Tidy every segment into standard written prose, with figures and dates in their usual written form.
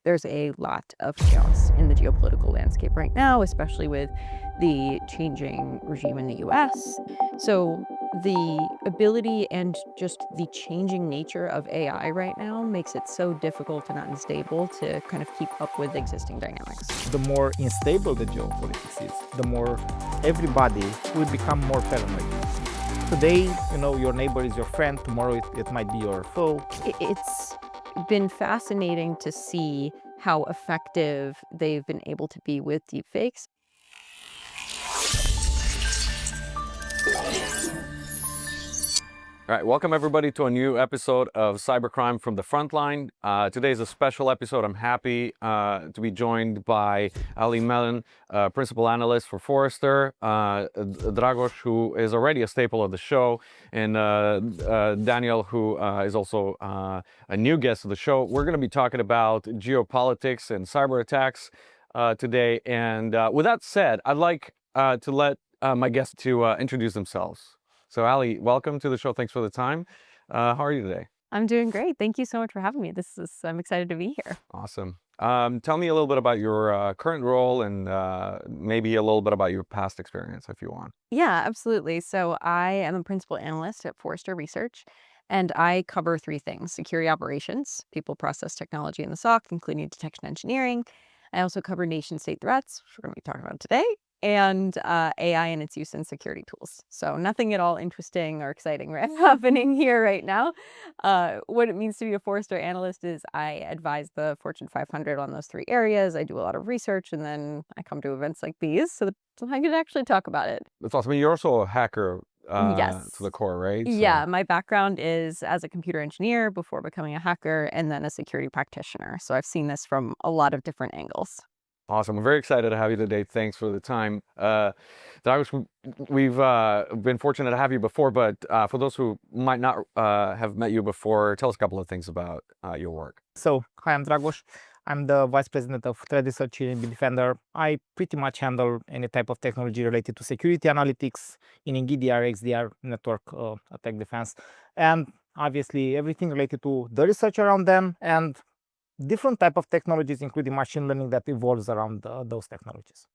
there's a lot of chaos in the geopolitical landscape right now, especially with the changing regime in the US. So the ability and just the changing nature of AI right now makes it so difficult and unstable to kind of keep up with existing dynamics. The more unstable the geopolitics is, the more everybody will become more paranoid. Today, your neighbor is your friend. Tomorrow, it might be your foe. It's been fascinating to see how effective they've been able to be with deepfakes. All right, welcome everybody to a new episode of Cybercrime from the Frontline. Today is a special episode. I'm happy to be joined by Ali Melin, principal analyst for Forrester, Dragos, who is already a staple of the show, and Daniel, who is also a new guest of the show. We're going to be talking about geopolitics and cyber attacks today. And with that said, I'd like to let my guests to introduce themselves. So Ali, welcome to the show. Thanks for the time. How are you today? I'm doing great. Thank you so much for having me. I'm excited to be here. Awesome. Tell me a little bit about your current role and maybe a little bit about your past experience, if you want. Yeah, absolutely. So I am a principal analyst at Forrester Research, and I cover three things: security operations, people, process, technology in the SOC, including detection engineering. I also cover nation-state threats, which we're going to be talking about today, and AI and its use in security tools. So nothing at all interesting or exciting happening here right now. What it means to be a Forrester analyst is I advise the Fortune 500 on those three areas. I do a lot of research, and then I come to events like these so that I can actually talk about it. That's awesome. I mean, you're also a hacker Yes. to the core, right? Yeah, my background is as a computer engineer before becoming a hacker, and then a security practitioner. So I've seen this from a lot of different angles. Awesome. I'm very excited to have you today. Thanks for the time. Dragos, we've been fortunate to have you before, but for those who might not have met you before, tell us a couple of things about your work. So, hi, I'm Dragos. I'm the vice president of threat research here in Bitdefender. I pretty much handle any type of technology related to security analytics in EDR, XDR, network attack defense, and obviously everything related to the research around them and different type of technologies, including machine learning, that evolves around those technologies.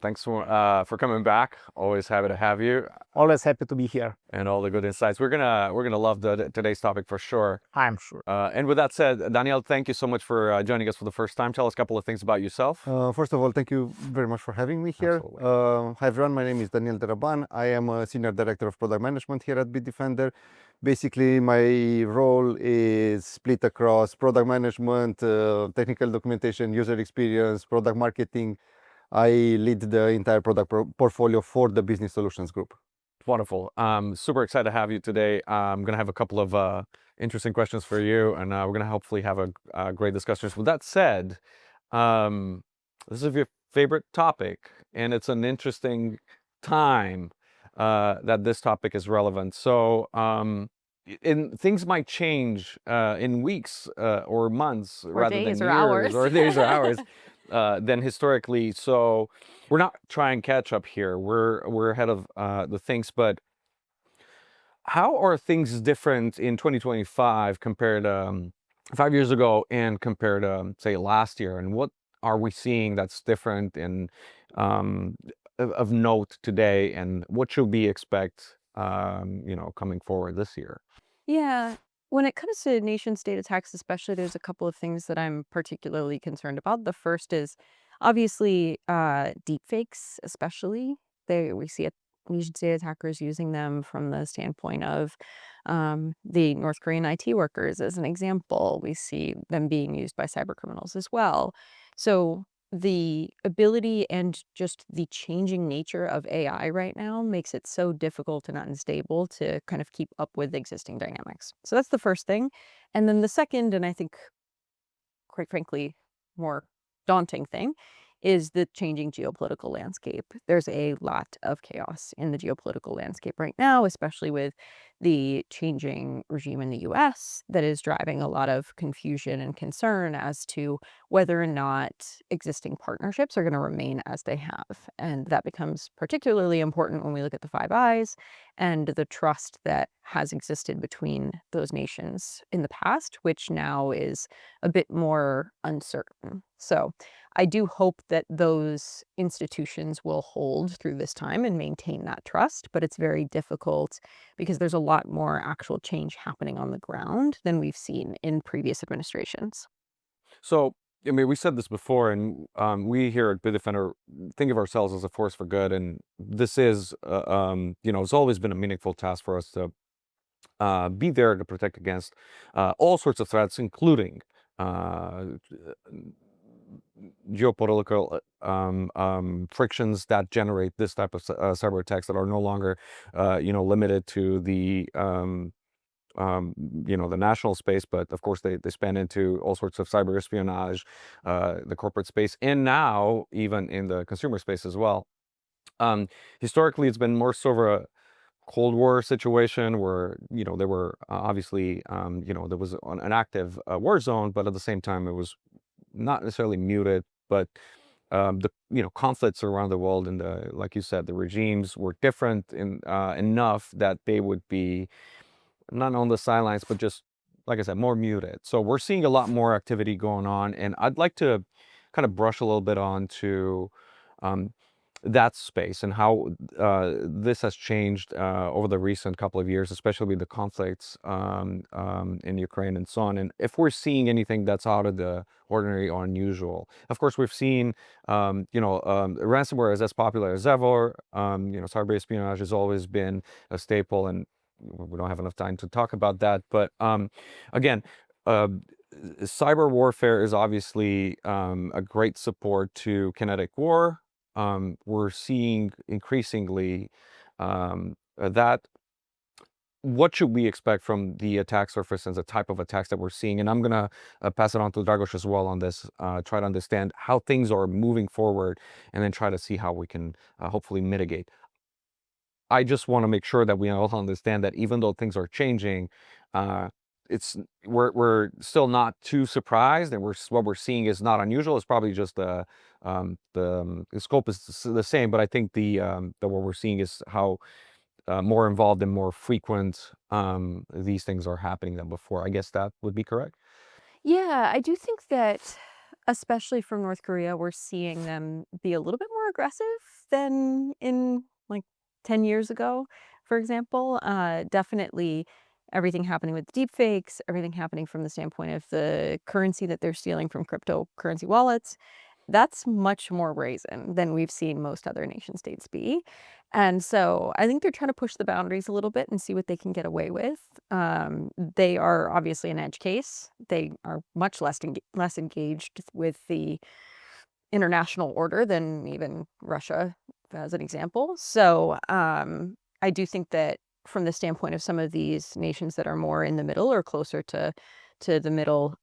Thanks for coming back. Always happy to have you. Always happy to be here. And all the good insights. We're gonna love today's topic for sure. I'm sure. And with that said, Daniel, thank you so much for joining us for the first time. Tell us a couple of things about yourself. First of all, thank you very much for having me here. Hi everyone, my name is Daniel Deraban. I am a senior director of product management here at Bitdefender. Basically, my role is split across product management, technical documentation, user experience, product marketing. I lead the entire product portfolio for the business solutions group. Wonderful. Super excited to have you today. I'm going to have a couple of interesting questions for you, and we're going to hopefully have a great discussion. With that said, this is your favorite topic, and it's an interesting time that this topic is relevant. So things might change in weeks or months rather than years, or days or hours. Than historically. So we're not trying catch up here. We're ahead of the things. But how are things different in 2025 compared to 5 years ago and compared to, say, last year? And what are we seeing that's different and of note today? And what should we expect, coming forward this year? Yeah. When it comes to nation-state attacks, especially, there's a couple of things that I'm particularly concerned about. The first is obviously deepfakes, especially. We see nation-state attackers using them from the standpoint of the North Korean IT workers, as an example. We see them being used by cybercriminals as well. So the ability and just the changing nature of AI right now makes it so difficult and unstable to kind of keep up with existing dynamics. So that's the first thing. And then the second, and I think, quite frankly, more daunting thing, is the changing geopolitical landscape. There's a lot of chaos in the geopolitical landscape right now, especially with the changing regime in the US that is driving a lot of confusion and concern as to whether or not existing partnerships are going to remain as they have. And that becomes particularly important when we look at the Five Eyes and the trust that has existed between those nations in the past, which now is a bit more uncertain. So I do hope that those institutions will hold through this time and maintain that trust, but it's very difficult because there's a lot more actual change happening on the ground than we've seen in previous administrations. So, I mean, we said this before, and we here at Bitdefender think of ourselves as a force for good, and this is, it's always been a meaningful task for us to be there to protect against all sorts of threats, including geopolitical frictions that generate this type of cyber attacks that are no longer, limited to the the national space, but of course they span into all sorts of cyber espionage, the corporate space, and now even in the consumer space as well. Historically, it's been more sort of a Cold War situation where there were obviously there was an active war zone, but at the same time it was not necessarily muted, but the conflicts around the world and like you said, the regimes were different in enough that they would be not on the sidelines, but just, like I said, more muted. So we're seeing a lot more activity going on, and I'd like to kind of brush a little bit onto that space and how this has changed over the recent couple of years, especially with the conflicts in Ukraine and so on. And if we're seeing anything that's out of the ordinary or unusual. Of course, we've seen, ransomware is as popular as ever. Cyber espionage has always been a staple, and we don't have enough time to talk about that. But again, cyber warfare is obviously a great support to kinetic war. We're seeing increasingly that. What should we expect from the attack surface and the type of attacks that we're seeing? And I'm going to pass it on to Dragos as well on this, try to understand how things are moving forward, and then try to see how we can hopefully mitigate. I just want to make sure that we all understand that even though things are changing, we're still not too surprised, and what we're seeing is not unusual. It's probably just the scope is the same, but I think what we're seeing is how more involved and more frequent these things are happening than before. I guess that would be correct. Yeah, I do think that, especially from North Korea, we're seeing them be a little bit more aggressive than in like 10 years ago, for example. Definitely everything happening with deepfakes, everything happening from the standpoint of the currency that they're stealing from cryptocurrency wallets. That's much more brazen than we've seen most other nation states be. And so I think they're trying to push the boundaries a little bit and see what they can get away with. They are obviously an edge case. They are much less engaged with the international order than even Russia, as an example. So I do think that from the standpoint of some of these nations that are more in the middle or closer to the middle,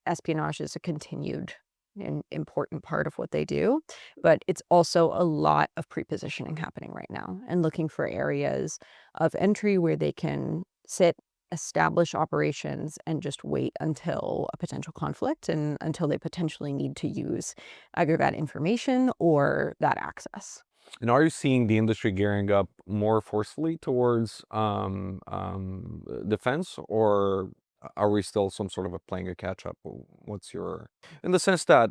espionage is a continued an important part of what they do, but it's also a lot of pre-positioning happening right now and looking for areas of entry where they can sit, establish operations, and just wait until a potential conflict and until they potentially need to use either that information or that access. And are you seeing the industry gearing up more forcefully towards defense, or are we still some sort of playing a catch up? What's your, in the sense that,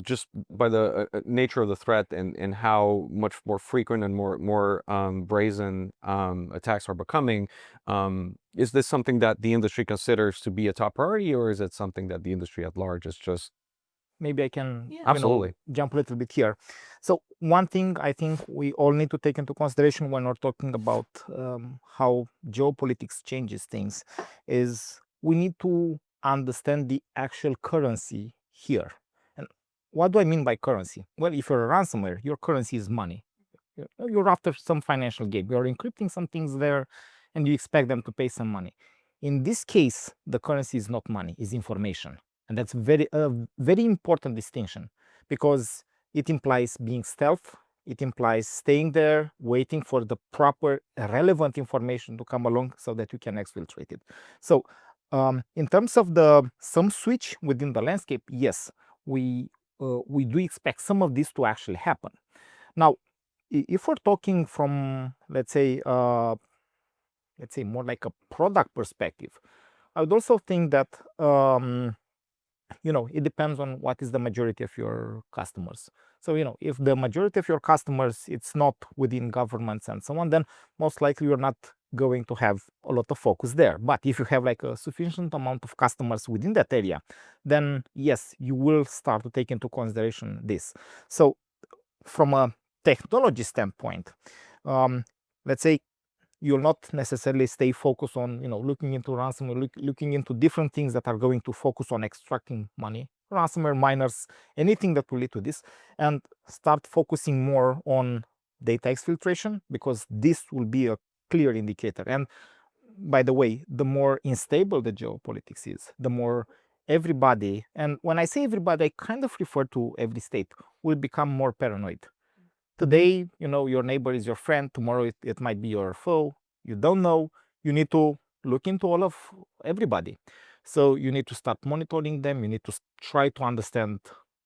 just by the nature of the threat and how much more frequent and more brazen attacks are becoming, is this something that the industry considers to be a top priority, or is it something that the industry at large is just? Maybe I can Absolutely jump a little bit here. So one thing I think we all need to take into consideration when we're talking about how geopolitics changes things is we need to understand the actual currency here. And what do I mean by currency? Well, if you're a ransomware, your currency is money. You're after some financial gain. You're encrypting some things there, and you expect them to pay some money. In this case, the currency is not money, it's information. And that's very important distinction, because it implies being stealth. It implies staying there, waiting for the proper relevant information to come along so that you can exfiltrate it. So in terms of some switch within the landscape, yes, we do expect some of this to actually happen. Now, if we're talking from, let's say more like a product perspective, I would also think that it depends on what is the majority of your customers. So, if the majority of your customers, it's not within governments and so on, then most likely you're not going to have a lot of focus there. But if you have like a sufficient amount of customers within that area, then yes, you will start to take into consideration this. So from a technology standpoint, let's say you'll not necessarily stay focused on looking into ransomware, looking into different things that are going to focus on extracting money, ransomware miners, anything that will lead to this, and start focusing more on data exfiltration, because this will be a clear indicator. And by the way, the more unstable the geopolitics is, the more everybody, and when I say everybody, I kind of refer to every state, will become more paranoid. Today, your neighbor is your friend. Tomorrow, it might be your foe. You don't know. You need to look into all of everybody. So you need to start monitoring them. You need to try to understand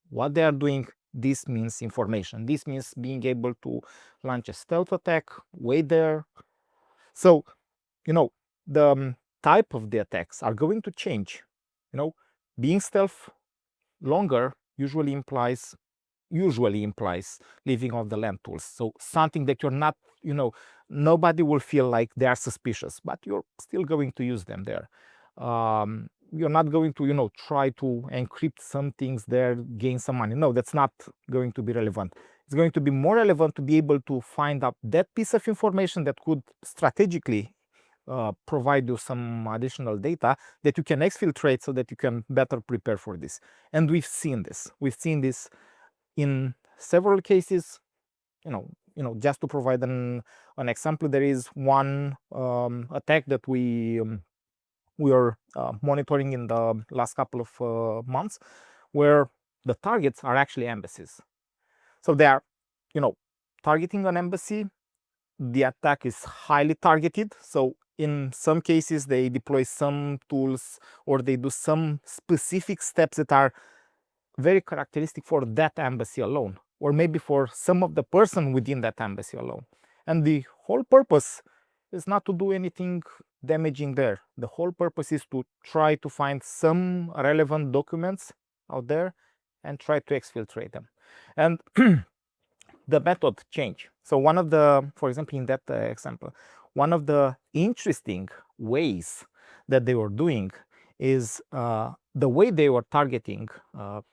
what they are doing. This means information. This means being able to launch a stealth attack, wait there. So, the type of the attacks are going to change. Being stealth longer usually implies leaving off the land tools. So something that you're not, nobody will feel like they are suspicious, but you're still going to use them there. You're not going to, try to encrypt some things there, gain some money. No, that's not going to be relevant. It's going to be more relevant to be able to find out that piece of information that could strategically provide you some additional data that you can exfiltrate so that you can better prepare for this. And we've seen this. We've seen this in several cases. Just to provide an example, there is one attack that we are monitoring in the last couple of months, where the targets are actually embassies. So they are, targeting an embassy. The attack is highly targeted. So in some cases, they deploy some tools, or they do some specific steps that are very characteristic for that embassy alone, or maybe for some of the person within that embassy alone. And the whole purpose is not to do anything damaging there. The whole purpose is to try to find some relevant documents out there and try to exfiltrate them. And the method change. So one of the, for example, in that example, one of the interesting ways that they were doing is the way they were targeting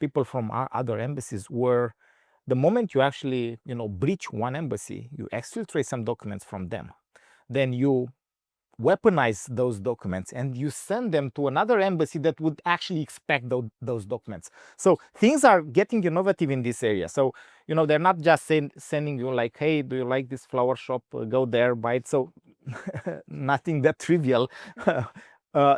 people from other embassies were, the moment you actually breach one embassy, you exfiltrate some documents from them, then you weaponize those documents and you send them to another embassy that would actually expect those documents. So things are getting innovative in this area. So they're not just sending you like, hey, do you like this flower shop? Go there, buy it. So nothing that trivial.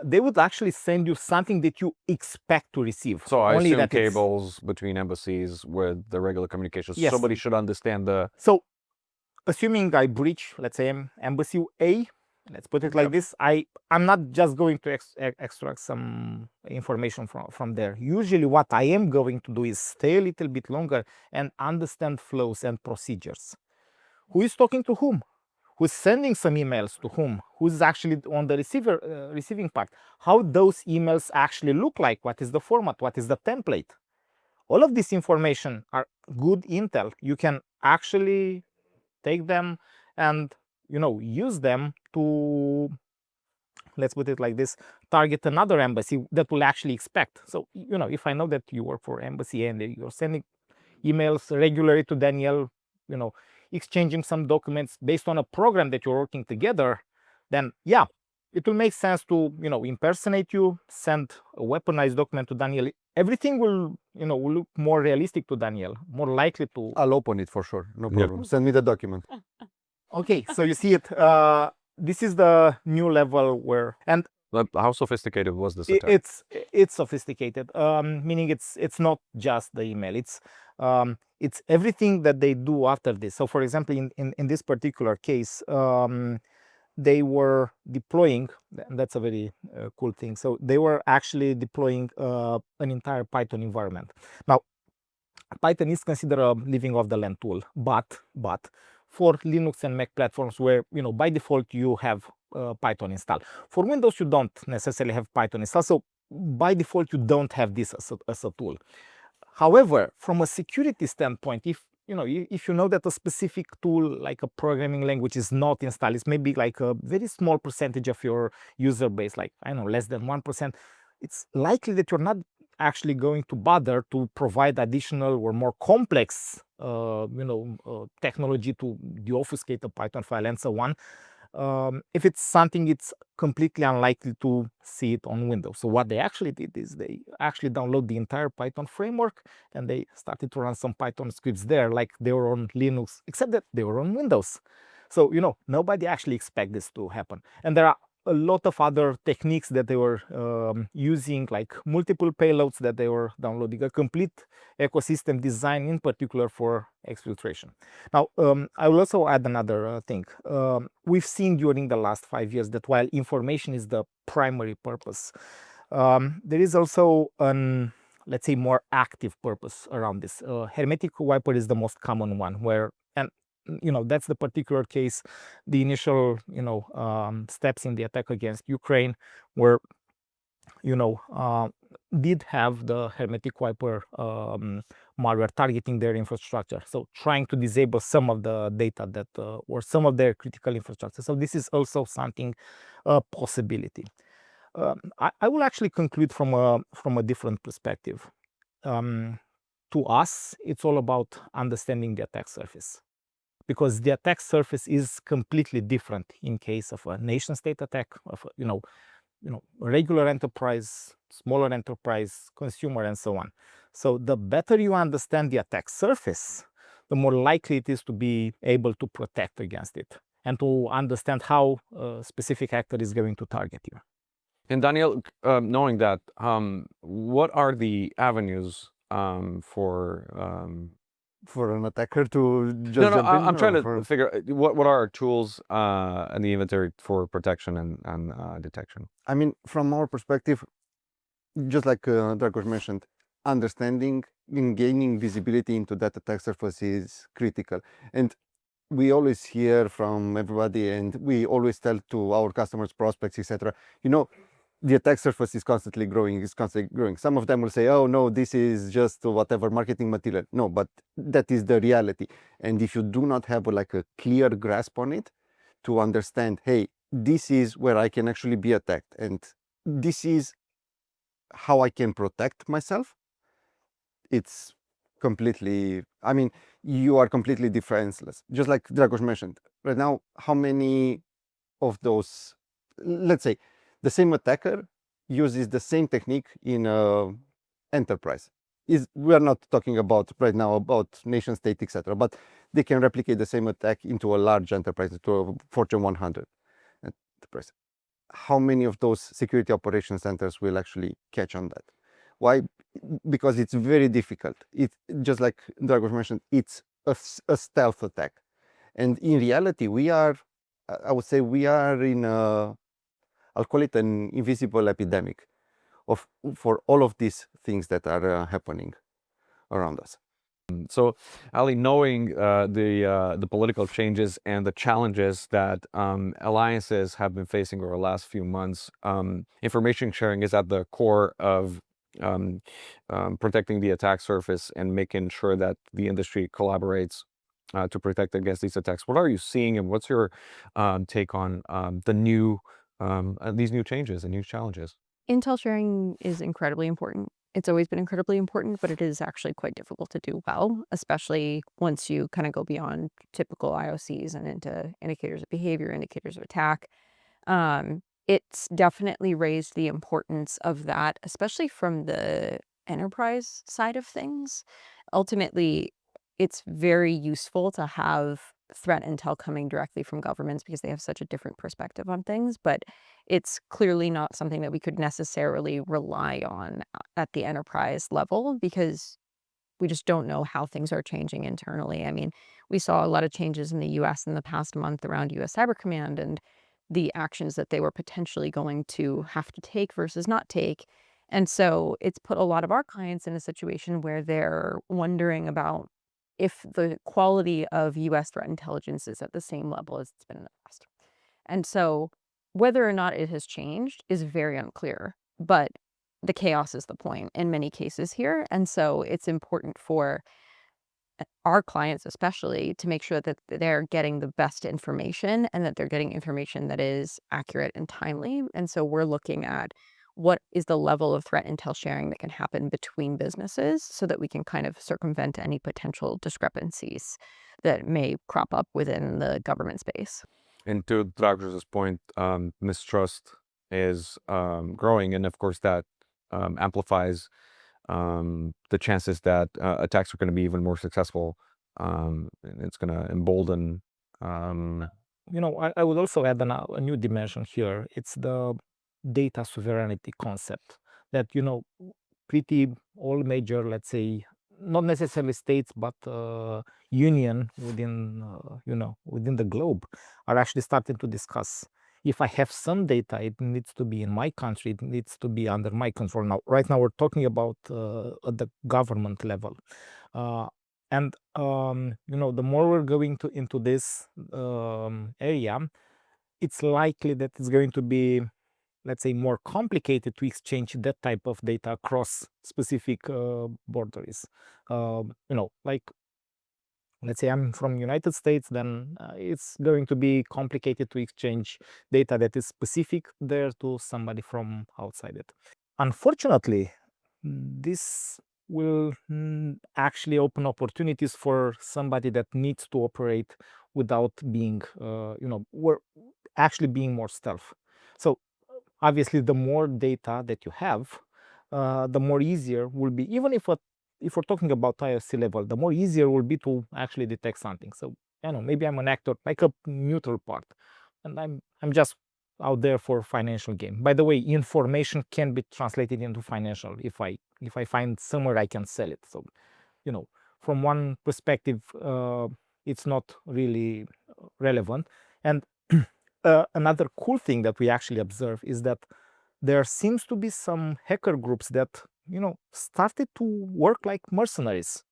They would actually send you something that you expect to receive. So I assume cables between embassies with the regular communications. Yes. Somebody should understand the... So assuming I breach, let's say, embassy A, let's put it like this, I'm not just going to extract some information from there. Usually what I am going to do is stay a little bit longer and understand flows and procedures. Who is talking to whom? Who's sending some emails to whom? Who's actually on the receiving part? How those emails actually look like? What is the format? What is the template? All of this information are good intel. You can actually take them and use them to, let's put it like this, target another embassy that will actually expect. So if I know that you work for embassy and you're sending emails regularly to Daniel, exchanging some documents based on a program that you're working together, then yeah, it will make sense to impersonate you, send a weaponized document to Daniel. Everything will will look more realistic to Daniel, more likely to... I'll open it for sure, no problem. Send me the document. Okay, so you see it. This is the new level where, and How sophisticated was this I- attack? It's sophisticated, meaning it's not just the email. It's everything that they do after this. So, for example, in this particular case, they were deploying, and that's a very cool thing. So they were actually deploying an entire Python environment. Now, Python is considered a living off the land tool, but for Linux and Mac platforms where, by default you have Python installed. For Windows, you don't necessarily have Python installed, so by default you don't have this as a tool. However, from a security standpoint, if you know that a specific tool like a programming language is not installed, it's maybe like a very small percentage of your user base, like I don't know, less than 1%, it's likely that you're not actually going to bother to provide additional or more complex technology to deobfuscate a Python file and so on. If it's something, it's completely unlikely to see it on Windows. So what they actually did is they actually download the entire Python framework and they started to run some Python scripts there like they were on Linux, except that they were on Windows. So, nobody actually expects this to happen. And there are a lot of other techniques that they were using, like multiple payloads that they were downloading, a complete ecosystem design in particular for exfiltration. Now, I will also add another thing. We've seen during the last 5 years that while information is the primary purpose, there is also an, let's say, more active purpose around this. Hermetic wiper is the most common one, where, and that's the particular case, the initial steps in the attack against Ukraine were did have the Hermetic wiper malware targeting their infrastructure, so trying to disable some of the data that or some of their critical infrastructure. So this is also something, a possibility. I will actually conclude from a different perspective. To us, it's all about understanding the attack surface, because the attack surface is completely different in case of a nation state attack, of regular enterprise, smaller enterprise, consumer, and so on. So the better you understand the attack surface, the more likely it is to be able to protect against it and to understand how a specific actor is going to target you. And Daniel, knowing that, what are the avenues for an attacker to just jump in? I'm trying to figure what are our tools in the inventory for protection and detection. I mean, from our perspective, just like Dragos mentioned, understanding and gaining visibility into that attack surface is critical. And we always hear from everybody, and we always tell to our customers, prospects, etc. The attack surface is constantly growing, Some of them will say, oh no, this is just whatever marketing material. No, but that is the reality. And if you do not have a clear grasp on it, to understand, hey, this is where I can actually be attacked, and this is how I can protect myself, it's completely, I mean, you are completely defenseless. Just like Dragos mentioned, right now, how many of those, let's say, the same attacker uses the same technique in enterprise. We are not talking about right now about nation state, etc., but they can replicate the same attack into a large enterprise, into a Fortune 100 enterprise. How many of those security operations centers will actually catch on that? Why? Because it's very difficult. It's just like Dragos mentioned, it's a stealth attack. And in reality, I would say we are in I'll call it an invisible epidemic for all of these things that are happening around us. So, Ali, knowing the political changes and the challenges that alliances have been facing over the last few months, information sharing is at the core of protecting the attack surface and making sure that the industry collaborates to protect against these attacks. What are you seeing, and what's your take on these new changes and new challenges? Intel sharing is incredibly important. It's always been incredibly important, but it is actually quite difficult to do well, especially once you kind of go beyond typical IOCs and into indicators of behavior, indicators of attack. It's definitely raised the importance of that, especially from the enterprise side of things. Ultimately, it's very useful to have threat intel coming directly from governments because they have such a different perspective on things, but it's clearly not something that we could necessarily rely on at the enterprise level because we just don't know how things are changing internally. I mean, we saw a lot of changes in the US in the past month around US Cyber Command and the actions that they were potentially going to have to take versus not take. And so it's put a lot of our clients in a situation where they're wondering about if the quality of US threat intelligence is at the same level as it's been in the past. And so whether or not it has changed is very unclear, but the chaos is the point in many cases here. And so it's important for our clients especially to make sure that they're getting the best information and that they're getting information that is accurate and timely. And so we're looking at what is the level of threat intel sharing that can happen between businesses so that we can kind of circumvent any potential discrepancies that may crop up within the government space. And to Dragos's point, mistrust is growing, and of course that amplifies the chances that attacks are going to be even more successful. And it's going to embolden. I would also add a new dimension here. It's the data sovereignty concept that, pretty all major, let's say, not necessarily states, but union within, within the globe are actually starting to discuss. If I have some data, it needs to be in my country, it needs to be under my control. Now, right now, we're talking about at the government level. And the more we're going into this area, it's likely that it's going to be, let's say, more complicated to exchange that type of data across specific boundaries. Like, let's say I'm from United States, then it's going to be complicated to exchange data that is specific there to somebody from outside it. Unfortunately, this will actually open opportunities for somebody that needs to operate without being, we're actually being more stealth. So obviously, the more data that you have, the more easier will be, even if we're talking about IOC level, the more easier will be to actually detect something. So, maybe I'm an actor, like a neutral part, and I'm just out there for financial gain. By the way, information can be translated into financial if I find somewhere I can sell it. So, from one perspective, it's not really relevant. And another cool thing that we actually observe is that there seems to be some hacker groups that started to work like mercenaries.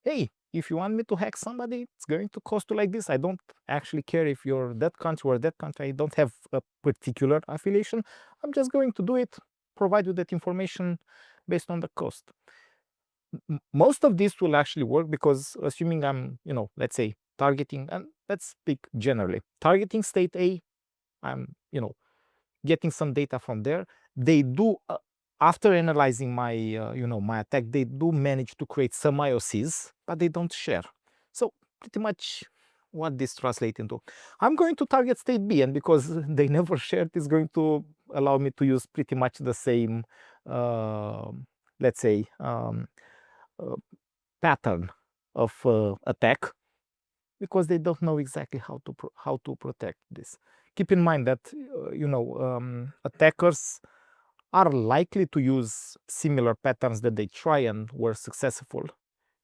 Hey, if you want me to hack somebody, it's going to cost you like this. I don't actually care if you're that country or that country. I don't have a particular affiliation. I'm just going to do it, provide you that information based on the cost. Most of this will actually work because assuming I'm, let's say targeting, and let's speak generally, targeting state A, I'm, getting some data from there. They do, after analyzing my, my attack, they do manage to create some IOCs, but they don't share. So pretty much what this translates into, I'm going to target state B, and because they never shared, it's going to allow me to use pretty much the same, let's say, pattern of attack, because they don't know exactly how to protect this. Keep in mind that attackers are likely to use similar patterns that they try and were successful,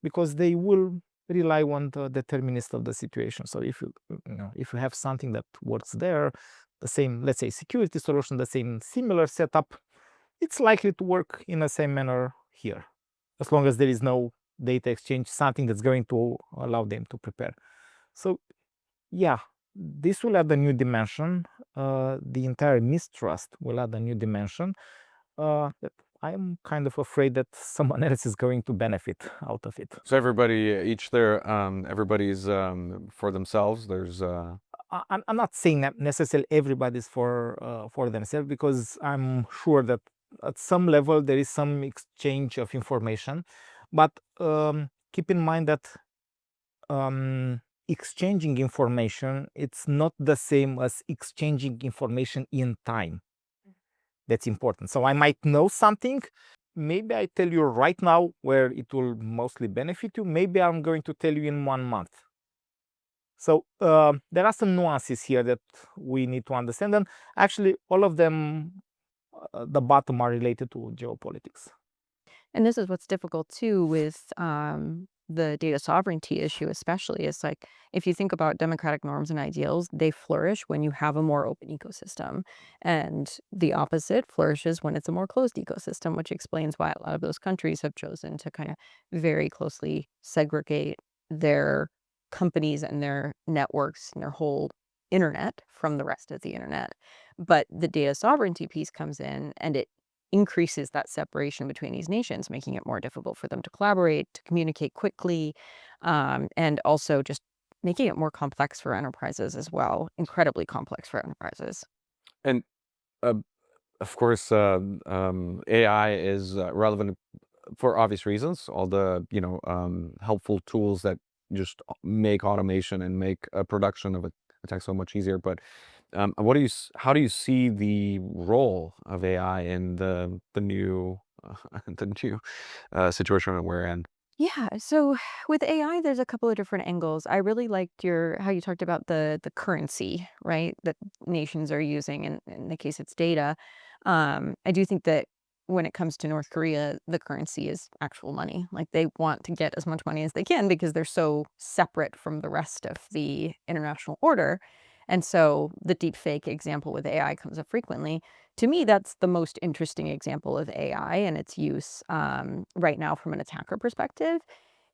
because they will rely on the determinist of the situation. So if you have something that works there, the same, let's say, security solution, the same similar setup, it's likely to work in the same manner here, as long as there is no data exchange, something that's going to allow them to prepare. So yeah, this will add a new dimension. The entire mistrust will add a new dimension that I'm kind of afraid that someone else is going to benefit out of it. So everybody, everybody's for themselves. There's. I'm not saying that necessarily everybody's for themselves, because I'm sure that at some level there is some exchange of information, but keep in mind that exchanging information, it's not the same as exchanging information in time. That's important. So I might know something, maybe I tell you right now where it will mostly benefit you, maybe I'm going to tell you in 1 month. So there are some nuances here that we need to understand, and actually all of them, the bottom, are related to geopolitics. And this is what's difficult too with the data sovereignty issue, especially is like if you think about democratic norms and ideals, they flourish when you have a more open ecosystem. And the opposite flourishes when it's a more closed ecosystem, which explains why a lot of those countries have chosen to kind of very closely segregate their companies and their networks and their whole internet from the rest of the internet. But the data sovereignty piece comes in and it increases that separation between these nations, making it more difficult for them to collaborate, to communicate quickly, and also just making it more complex for enterprises as well, incredibly complex for enterprises. And uh, of course, AI is relevant for obvious reasons. All the helpful tools that just make automation and make production of attacks so much easier. But how do you see the role of AI in the new the new situation we're in? Yeah, so with AI, there's a couple of different angles. I really liked how you talked about the currency, right, that nations are using, and in the case it's data. I do think that when it comes to North Korea, the currency is actual money. Like they want to get as much money as they can because they're so separate from the rest of the international order. And so the deepfake example with AI comes up frequently. To me, that's the most interesting example of AI and its use right now from an attacker perspective.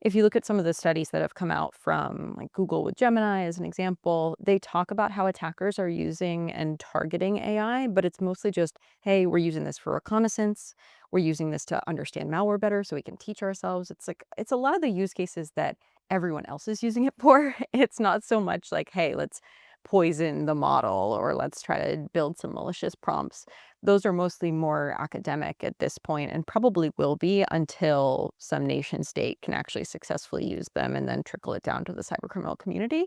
If you look at some of the studies that have come out from like Google with Gemini as an example, they talk about how attackers are using and targeting AI, but it's mostly just, hey, we're using this for reconnaissance. We're using this to understand malware better so we can teach ourselves. It's like, it's a lot of the use cases that everyone else is using it for. It's not so much like, hey, let's poison the model or let's try to build some malicious prompts. Those are mostly more academic at this point and probably will be until some nation state can actually successfully use them and then trickle it down to the cybercriminal community.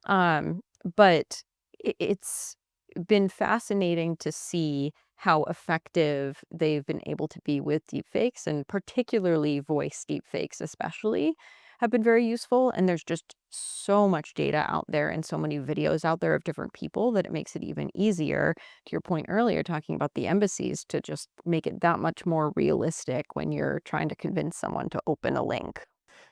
But it's been fascinating to see how effective they've been able to be with deepfakes, and particularly voice deepfakes especially have been very useful. And there's just so much data out there and so many videos out there of different people that it makes it even easier, to your point earlier, talking about the embassies, to just make it that much more realistic when you're trying to convince someone to open a link.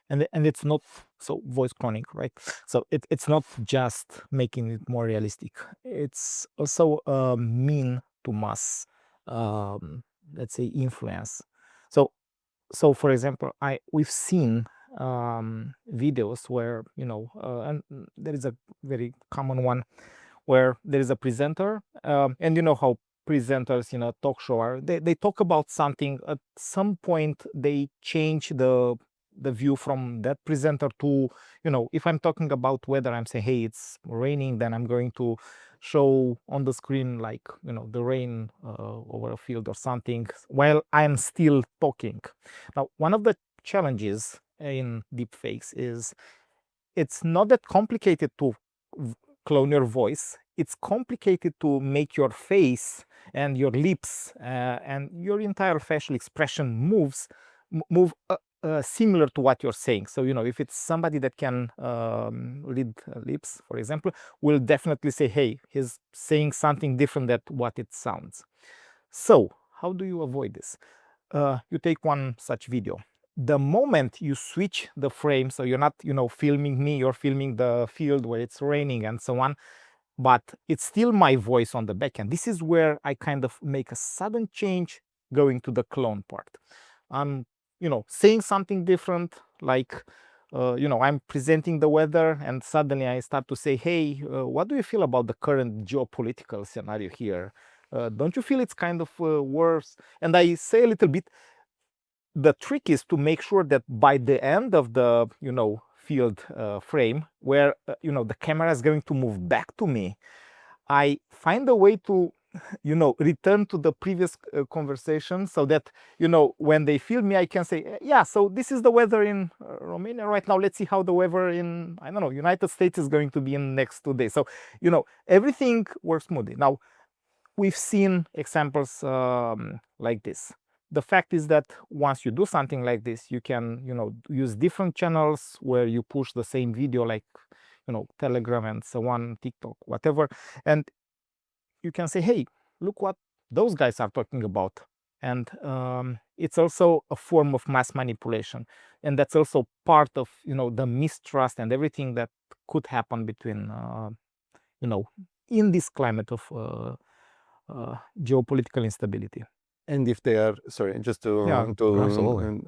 And it's not so voice cloning, right? So it's not just making it more realistic. It's also mean to mass, let's say, influence. So for example, we've seen videos where and there is a very common one where there is a presenter, and you know how presenters in a talk show are. They talk about something. At some point, they change the view from that presenter to, if I'm talking about weather, I'm saying, hey, it's raining, then I'm going to show on the screen like the rain over a field or something while I'm still talking. Now, one of the challenges in deepfakes is it's not that complicated to clone your voice. It's complicated to make your face and your lips and your entire facial expression move similar to what you're saying. So if it's somebody that can read lips, for example, will definitely say, hey, he's saying something different than what it sounds. So how do you avoid this? You take one such video. The moment you switch the frame, so you're not filming me, you're filming the field where it's raining and so on, but it's still my voice on the back end. This is where I kind of make a sudden change going to the clone part. I'm saying something different, like I'm presenting the weather, and suddenly I start to say, hey, what do you feel about the current geopolitical scenario here? Don't you feel it's kind of worse? And I say a little bit. The trick is to make sure that by the end of the field frame, where the camera is going to move back to me, I find a way to return to the previous conversation, so that when they film me, I can say, yeah, so this is the weather in Romania right now. Let's see how the weather in, I don't know, United States is going to be in next 2 days. So everything works smoothly. Now, we've seen examples like this. The fact is that once you do something like this, you can use different channels where you push the same video, like Telegram and so on, TikTok, whatever, and you can say, hey, look what those guys are talking about. And it's also a form of mass manipulation, and that's also part of the mistrust and everything that could happen between in this climate of geopolitical instability. And if they are, sorry, just to absolutely.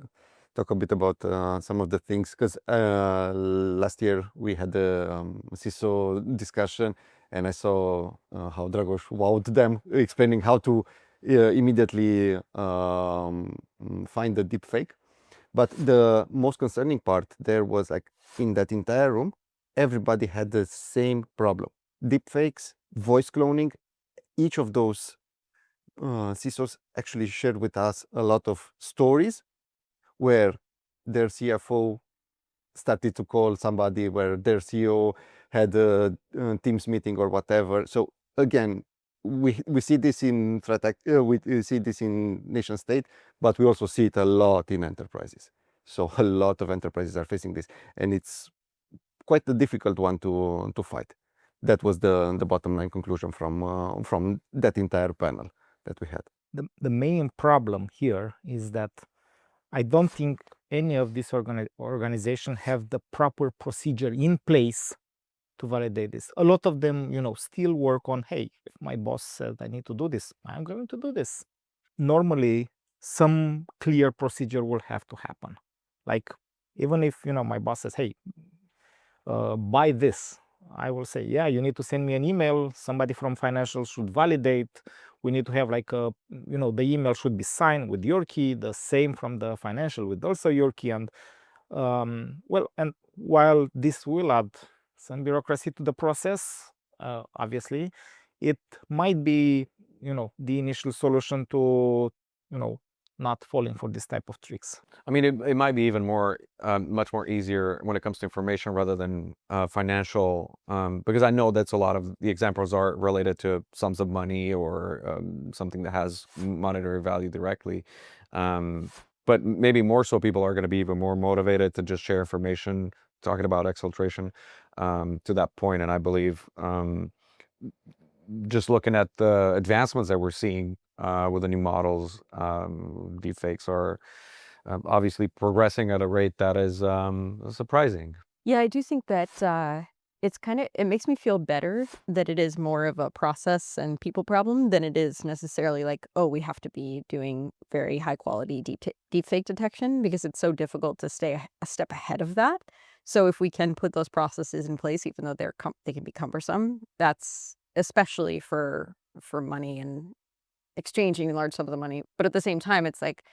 talk a bit about some of the things, because last year we had the CISO discussion, and I saw how Dragos wowed them, explaining how to immediately find the deep fake. But the most concerning part there was, like, in that entire room, everybody had the same problem. Deepfakes, voice cloning, each of those CISOs actually shared with us a lot of stories where their CFO started to call somebody, where their CEO had a Teams meeting or whatever. So again, we see this in we see this in nation state, but we also see it a lot in enterprises. So a lot of enterprises are facing this, and it's quite a difficult one to fight. That was the bottom line conclusion from that entire panel that we had. The main problem here is that I don't think any of these organizations have the proper procedure in place to validate this. A lot of them, still work on, hey, if my boss said I need to do this, I'm going to do this. Normally, some clear procedure will have to happen. Like, even if, my boss says, hey, buy this, I will say, yeah, you need to send me an email. Somebody from financial should validate. We need to have like the email should be signed with your key, the same from the financial with also your key. And and while this will add some bureaucracy to the process, obviously, it might be, the initial solution to, not falling for this type of tricks. I mean, it might be even more, much more easier when it comes to information rather than financial, because I know that's a lot of the examples are related to sums of money or something that has monetary value directly. But maybe more so people are going to be even more motivated to just share information, talking about exfiltration to that point. And I believe just looking at the advancements that we're seeing with the new models, deepfakes are obviously progressing at a rate that is surprising. Yeah, I do think that it makes me feel better that it is more of a process and people problem than it is necessarily like, oh, we have to be doing very high quality deepfake detection, because it's so difficult to stay a step ahead of that. So if we can put those processes in place, even though they can be cumbersome, that's especially for money and exchanging large sums of money. But at the same time, it's like,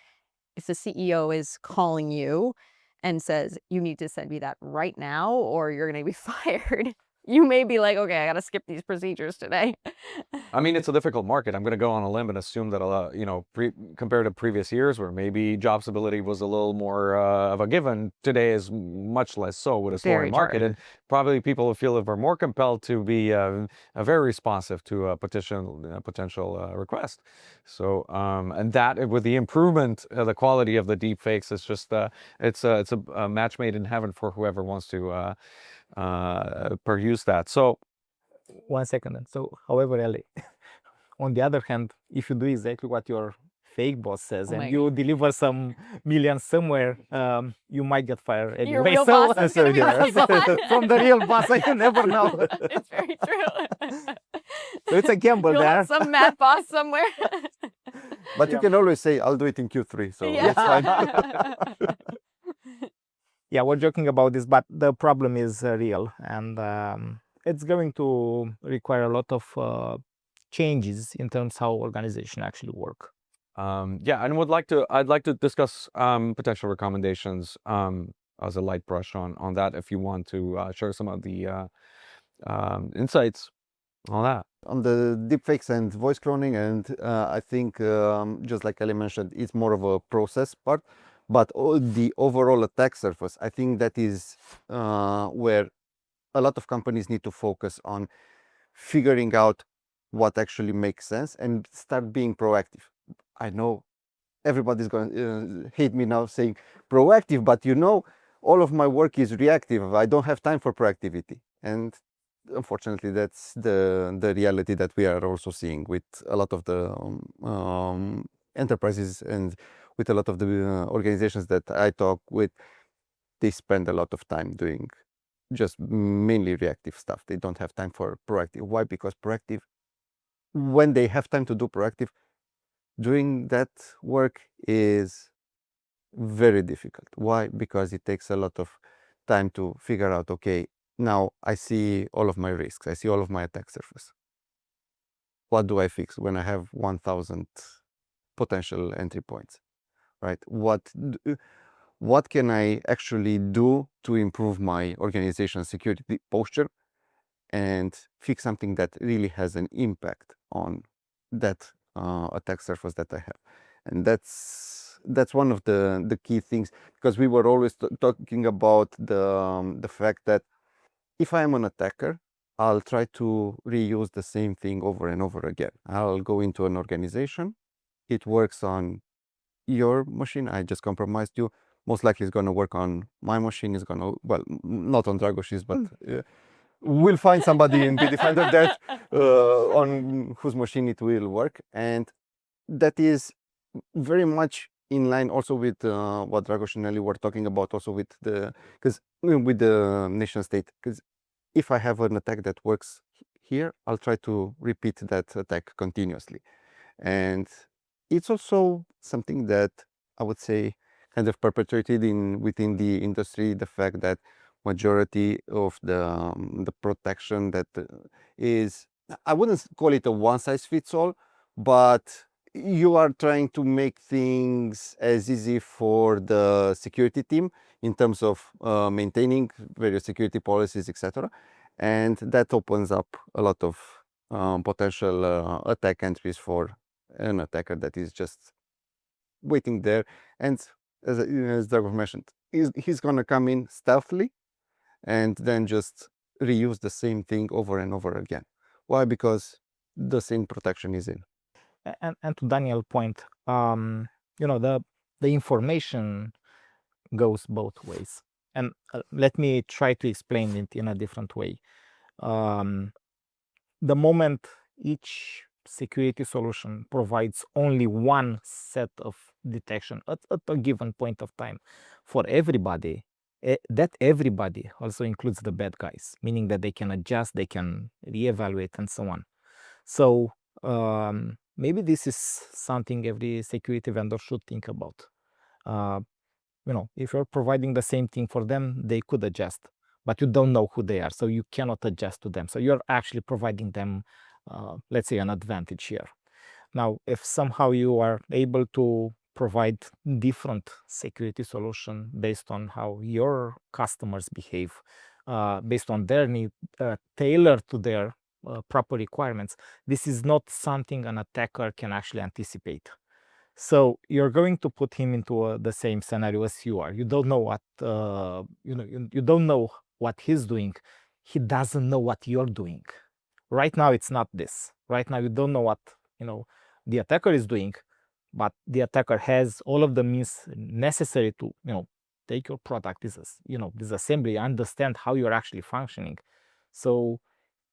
if the CEO is calling you and says, you need to send me that right now or you're going to be fired, you may be like, okay, I got to skip these procedures today. I mean, it's a difficult market. I'm going to go on a limb and assume that, compared to previous years where maybe job stability was a little more of a given, today is much less so with a slower market. And probably people feel that we're more compelled to be very responsive to a potential request. So, and that with the improvement of the quality of the deep fakes, it's just, it's a match made in heaven for whoever wants to peruse that. So 1 second then. So, however, Ellie, on the other hand, if you do exactly what your fake boss says and you deliver some millions somewhere, you might get fired anyway. Your real boss is gonna be from the real boss, you never know. It's very true. So it's a gamble there. Some mad boss somewhere. But you can always say, I'll do it in Q3, so Yeah. it's fine. Yeah, we're joking about this, but the problem is real, and it's going to require a lot of changes in terms how organizations actually work. Yeah, and I'd like to discuss potential recommendations as a light brush on that, if you want to share some of the insights on that. On the deepfakes and voice cloning, and I think just like Ellie mentioned, it's more of a process part, but the overall attack surface, I think that is where a lot of companies need to focus on figuring out what actually makes sense and start being proactive. I know everybody's going to hate me now saying proactive, but all of my work is reactive. I don't have time for proactivity. And unfortunately, that's the reality that we are also seeing with a lot of the enterprises and with a lot of the organizations that I talk with. They spend a lot of time doing just mainly reactive stuff. They don't have time for proactive. Why? Because proactive, when they have time to do proactive, doing that work is very difficult. Why? Because it takes a lot of time to figure out, okay, now I see all of my risks. I see all of my attack surface. What do I fix when I have 1,000 potential entry points, right? What can I actually do to improve my organization's security posture and fix something that really has an impact on that attack surface that I have? And that's one of the key things, because we were always talking about the fact that if I am an attacker, I'll try to reuse the same thing over and over again. I'll go into an organization. It works on your machine. I just compromised you. Most likely it's going to work on my machine. It's going to, well, not on Dragos's, but we'll find somebody in Bitdefender that on whose machine it will work. And that is very much in line also with what Dragos and Nelly were talking about, also with the nation state. Because if I have an attack that works here, I'll try to repeat that attack continuously. And it's also something that I would say kind of perpetuated within the industry, the fact that majority of the protection that is, I wouldn't call it a one-size-fits-all, but you are trying to make things as easy for the security team in terms of maintaining various security policies, etc. And that opens up a lot of potential attack entries for an attacker that is just waiting there. And as Dragos mentioned, he's going to come in stealthily and then just reuse the same thing over and over again. Why? Because the same protection is in. And to Daniel's point, the information goes both ways. And let me try to explain it in a different way. The moment each security solution provides only one set of detection at a given point of time for everybody, that everybody also includes the bad guys, meaning that they can adjust, they can reevaluate, and so on. So maybe this is something every security vendor should think about. If you're providing the same thing for them, they could adjust, but you don't know who they are, so you cannot adjust to them. So you're actually providing them, let's say, an advantage here. Now, if somehow you are able to provide different security solution based on how your customers behave, based on their need, tailored to their proper requirements, this is not something an attacker can actually anticipate. So you're going to put him into the same scenario as you are. You don't know what you don't know what he's doing. He doesn't know what you're doing. Right now, it's not this. Right now, you don't know what the attacker is doing, but the attacker has all of the means necessary to take your product, disassembly, understand how you're actually functioning. So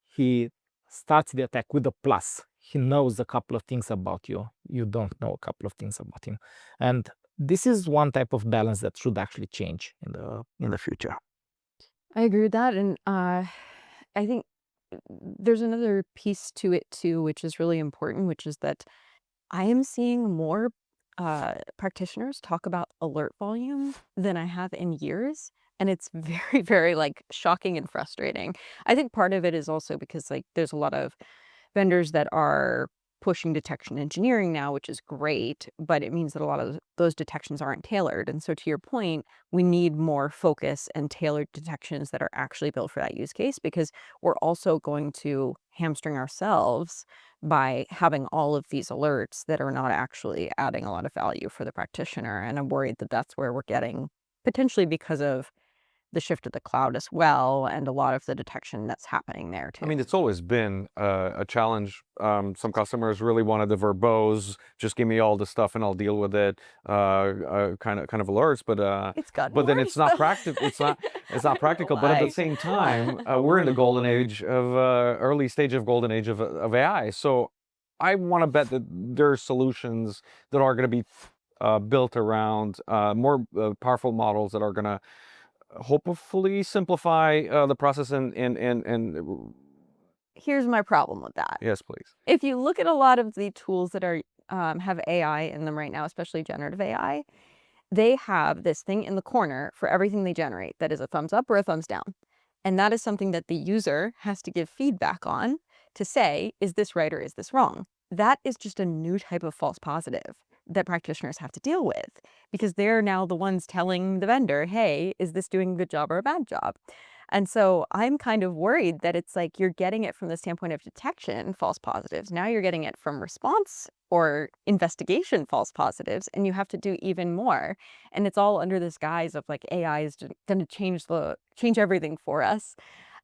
he starts the attack with a plus. He knows a couple of things about you. You don't know a couple of things about him. And this is one type of balance that should actually change in the future. I agree with that. And I think there's another piece to it too, which is really important, which is that I am seeing more practitioners talk about alert volume than I have in years. And it's very, very shocking and frustrating. I think part of it is also because there's a lot of vendors that are pushing detection engineering now, which is great, but it means that a lot of those detections aren't tailored. And so to your point, we need more focus and tailored detections that are actually built for that use case, because we're also going to hamstring ourselves by having all of these alerts that are not actually adding a lot of value for the practitioner. And I'm worried that that's where we're getting, potentially because of the shift to the cloud as well, and a lot of the detection that's happening there too. I mean, it's always been a challenge. Some customers really wanted the verbose, just give me all the stuff and I'll deal with it, kind of alerts. It's gotten but then it's worse. not practical. It's not practical. But at the Why? same time, we're in the golden age of early stage of golden age of AI. So I want to bet that there are solutions that are going to be built around more powerful models that are going to hopefully simplify the process and Here's my problem with that. yes, please. If you look at a lot of the tools that are have AI in them right now, especially generative AI, they have this thing in the corner for everything they generate that is a thumbs up or a thumbs down. And that is something that the user has to give feedback on to say, is this right or is this wrong? That is just a new type of false positive that practitioners have to deal with, because they're now the ones telling the vendor, hey, is this doing a good job or a bad job? And so I'm kind of worried that it's like you're getting it from the standpoint of detection, false positives. Now you're getting it from response or investigation, false positives, and you have to do even more. And it's all under this guise of like AI is going to change everything for us.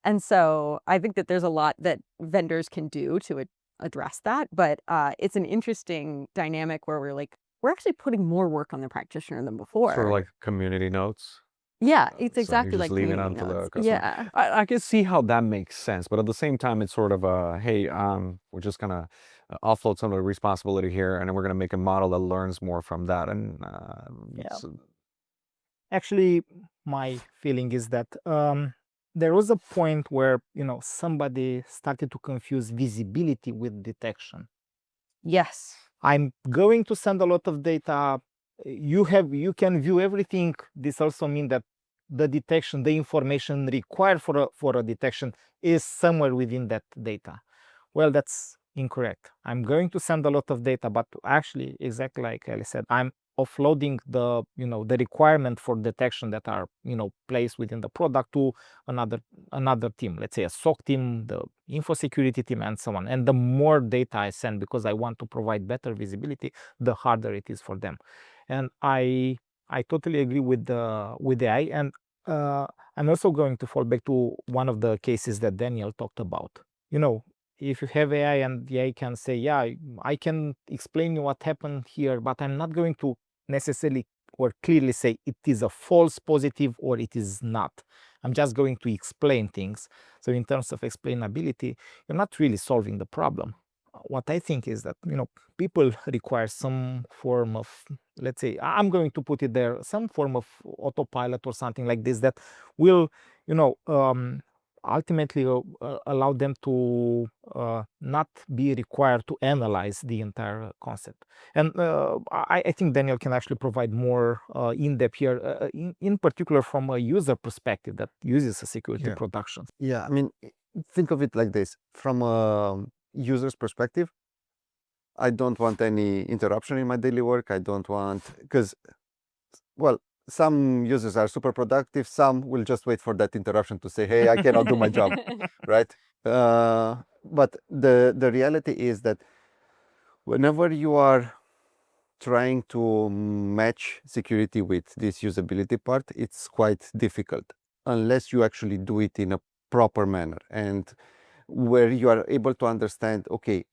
And so I think that there's a lot that vendors can do to address that. But it's an interesting dynamic where we're actually putting more work on the practitioner than before. Sort of like community notes. Yeah, it's So exactly you just like leave it community onto the notes. customer. Yeah. I can see how that makes sense, but at the same time, it's sort of a, hey, we're just gonna offload some of the responsibility here, and then we're gonna make a model that learns more from that. And Actually, my feeling is that there was a point where somebody started to confuse visibility with detection. Yes. I'm going to send a lot of data. You can view everything. This also means that the detection, the information required for a detection is somewhere within that data. Well, that's incorrect. I'm going to send a lot of data, but actually, exactly like Ellie said, I'm offloading the the requirement for detection that are placed within the product to another team, let's say a SOC team, the info security team, and so on. And the more data I send, because I want to provide better visibility, the harder it is for them. And I totally agree with the AI. And I'm also going to fall back to one of the cases that Daniel talked about. If you have AI and the AI can say, yeah, I can explain you what happened here, but I'm not going to necessarily or clearly say it is a false positive or it is not. I'm just going to explain things. So in terms of explainability, you're not really solving the problem. What I think is that, people require some form of, let's say, I'm going to put it there, some form of autopilot or something like this that will, ultimately allow them to not be required to analyze the entire concept. And I think Daniel can actually provide more in-depth here, in particular from a user perspective that uses a security production. Yeah, I mean, think of it like this. From a user's perspective, I don't want any interruption in my daily work. I don't want, because, well, some users are super productive. Some will just wait for that interruption to say, hey, I cannot do my job, right? But the reality is that whenever you are trying to match security with this usability part, it's quite difficult unless you actually do it in a proper manner and where you are able to understand, okay,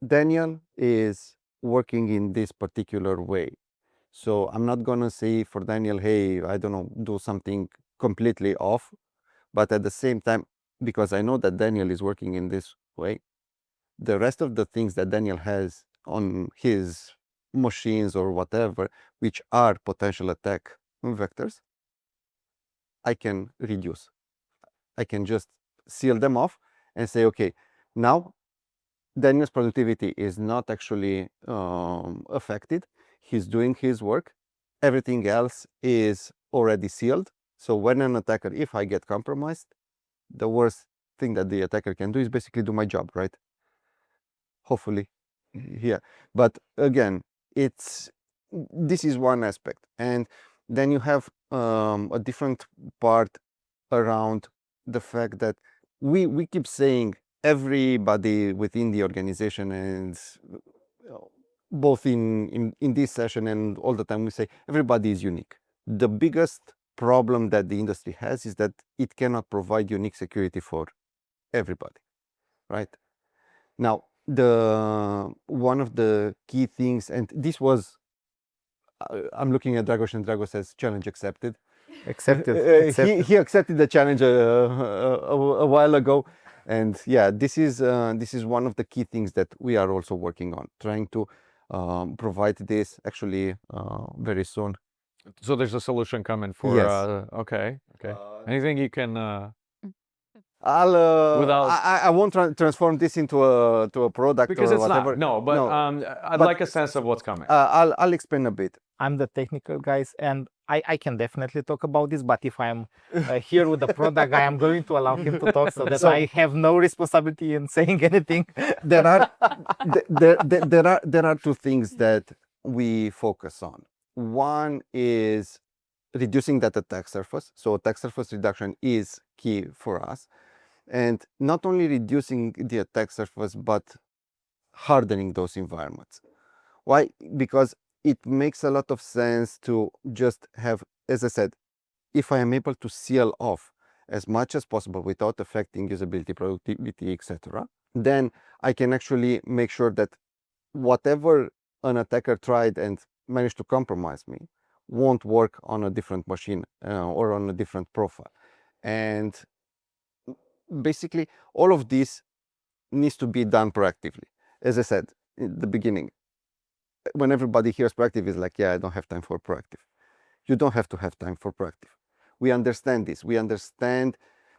Daniel is working in this particular way. So I'm not gonna say for Daniel, hey, I don't know, do something completely off. But at the same time, because I know that Daniel is working in this way, the rest of the things that Daniel has on his machines or whatever, which are potential attack vectors, I can reduce. I can just seal them off and say, okay, now Daniel's productivity is not actually affected. He's doing his work. Everything else is already sealed. So when an attacker, if I get compromised, the worst thing that the attacker can do is basically do my job, right? Hopefully, yeah. But again, this is one aspect. And then you have a different part around the fact that we keep saying everybody within the organization, and both in this session and all the time we say everybody is unique. The biggest problem that the industry has is that it cannot provide unique security for everybody, right? Now, one of the key things, and this was, I'm looking at Dragos, and Dragos says challenge accepted. Accepted. He accepted the challenge a while ago, and yeah, this is one of the key things that we are also working on, trying to provide this actually very soon. So there's a solution coming for. Yes. Okay. Anything you can. I won't transform this into a product Because or it's whatever. not. No, I'd like a sense of what's coming. I'll explain a bit. I'm the technical guys, and I can definitely talk about this, but if I'm here with the product guy, I'm going to allow him to talk, so that I have no responsibility in saying anything. There are two things that we focus on. One is reducing that attack surface. So attack surface reduction is key for us. And not only reducing the attack surface, but hardening those environments. Why? Because it makes a lot of sense to just have, as I said, if I am able to seal off as much as possible without affecting usability, productivity, etc., then I can actually make sure that whatever an attacker tried and managed to compromise me won't work on a different machine or on a different profile. And basically, all of this needs to be done proactively. As I said in the beginning, when everybody hears proactive, is like, yeah, I don't have time for proactive. You don't have to have time for proactive. We understand this. We understand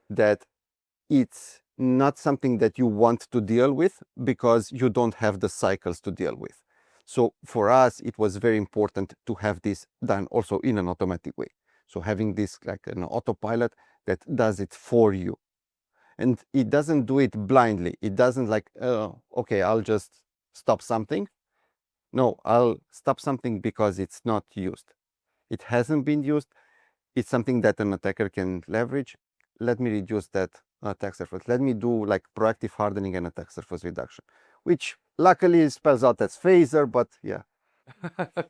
that it's not something that you want to deal with because you don't have the cycles to deal with. So for us, it was very important to have this done also in an automatic way. So having this like an autopilot that does it for you. And it doesn't do it blindly. It doesn't like, okay, I'll just stop something. No, I'll stop something because it's not used. It hasn't been used. It's something that an attacker can leverage. Let me reduce that attack surface. Let me do like proactive hardening and attack surface reduction, which luckily spells out as phaser, but yeah.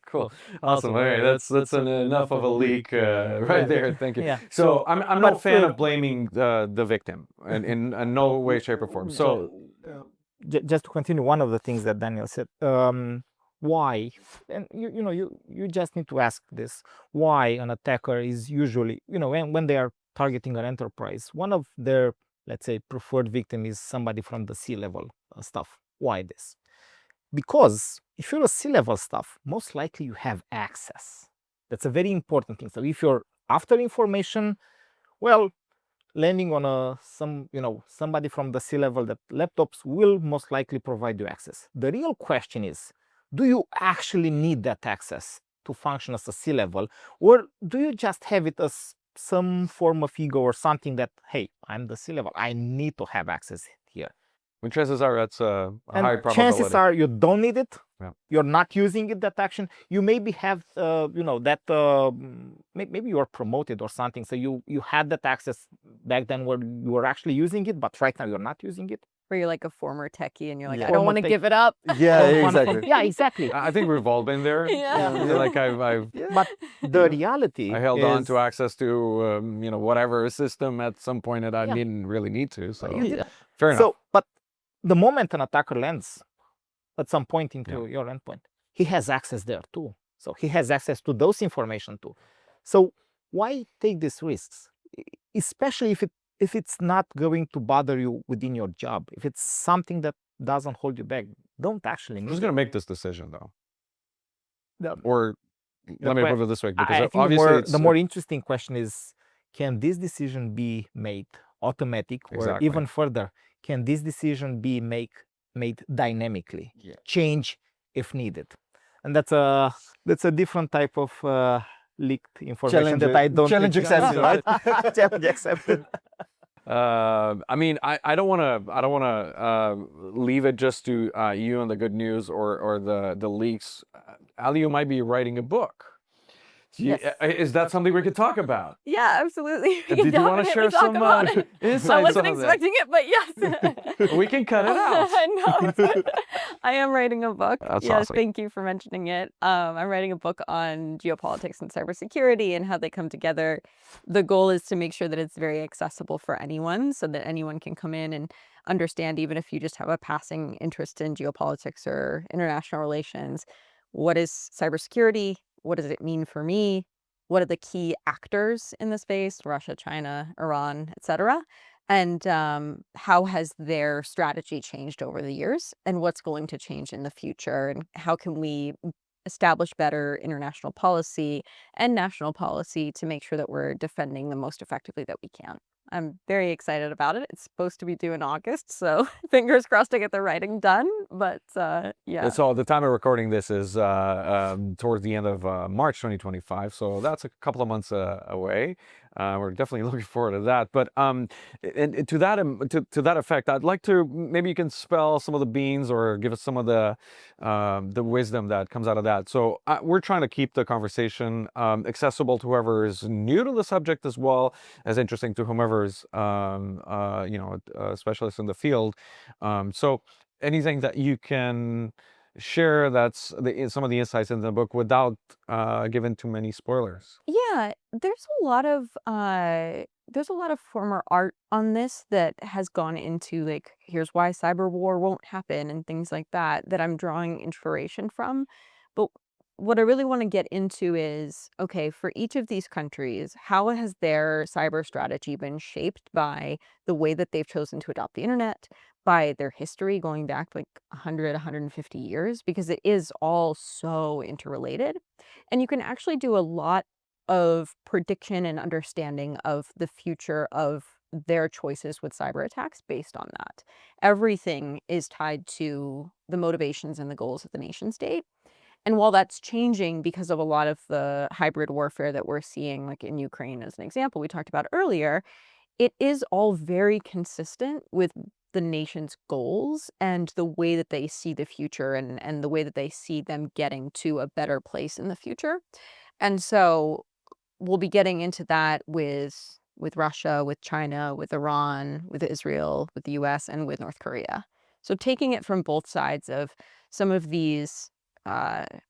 Cool. Awesome. All right, that's enough of a leak right there. Thank you. Yeah. So I'm not a fan of blaming the victim in no way, shape, or form. So just to continue, one of the things that Daniel said, why, and you just need to ask this, why an attacker is usually, when they are targeting an enterprise, one of their, let's say, preferred victim is somebody from the C-level stuff. Why this? Because if you're a C-level stuff, most likely you have access. That's a very important thing. So if you're after information, well, landing on somebody from the C-level, that laptops will most likely provide you access. The real question is, do you actually need that access to function as a C-level, or do you just have it as some form of ego or something that, hey, I'm the C-level, I need to have access here? When chances are that's a high probability. Chances are you don't need it. Yeah. You're not using it, that action. You maybe have, maybe you are promoted or something. So you had that access back then where you were actually using it, but right now you're not using it. Where you're like a former techie and you're like, Yeah. I don't want to give it up. Yeah, exactly. Yeah, exactly. I think we've all been there. Yeah. Like I've But the reality I held is, on to access to whatever system at some point that I didn't really need to. So fair enough. So, but the moment an attacker lands at some point into your endpoint, he has access there too. So he has access to those information too. So why take these risks? Especially if it's not going to bother you within your job, if it's something that doesn't hold you back, don't actually need Who's going to make this decision though? The- Or let me put it this way, because I think obviously the more interesting question is, can this decision be made automatic, or Exactly. even further, can this decision be made dynamically, change if needed? And that's a different type of leaked information that I don't challenge accepted, right? Challenge accepted. I mean, I don't want to leave it just to you and the good news or the leaks. Ali, you might be writing a book. Yes. Is that something we could talk about? Yeah, absolutely. We can Did you want to definitely share talk some about it. I insights wasn't on that? expecting it, but yes. We can cut it out. No, I am writing a book. That's Yes, awesome. thank you for mentioning it. I'm writing a book on geopolitics and cybersecurity and how they come together. The goal is to make sure that it's very accessible for anyone so that anyone can come in and understand, even if you just have a passing interest in geopolitics or international relations, what is cybersecurity? What does it mean for me? What are the key actors in the space? Russia, China, Iran, etc. And how has their strategy changed over the years? And what's going to change in the future? And how can we establish better international policy and national policy to make sure that we're defending the most effectively that we can? I'm very excited about it. It's supposed to be due in August, so fingers crossed to get the writing done. But yeah. So the time of recording this is towards the end of March 2025, so that's a couple of months away. We're definitely looking forward to that. But and to that effect, I'd like to, maybe you can spell some of the beans or give us some of the wisdom that comes out of that. So we're trying to keep the conversation accessible to whoever is new to the subject, as well as interesting to whomever's a specialist in the field. So anything that you can share that's some of the insights in the book without giving too many spoilers. Yeah, there's a lot of former art on this that has gone into, like, here's why cyber war won't happen and things like that, that I'm drawing inspiration from. But what I really want to get into is, okay, for each of these countries, how has their cyber strategy been shaped by the way that they've chosen to adopt the internet, by their history going back like 100, 150 years, because it is all so interrelated. And you can actually do a lot of prediction and understanding of the future of their choices with cyber attacks based on that. Everything is tied to the motivations and the goals of the nation state. And while that's changing because of a lot of the hybrid warfare that we're seeing, like in Ukraine as an example we talked about earlier, it is all very consistent with the nation's goals and the way that they see the future, and the way that they see them getting to a better place in the future. And so we'll be getting into that with Russia, with China, with Iran, with Israel, with the US, and with North Korea. So taking it from both sides of some of these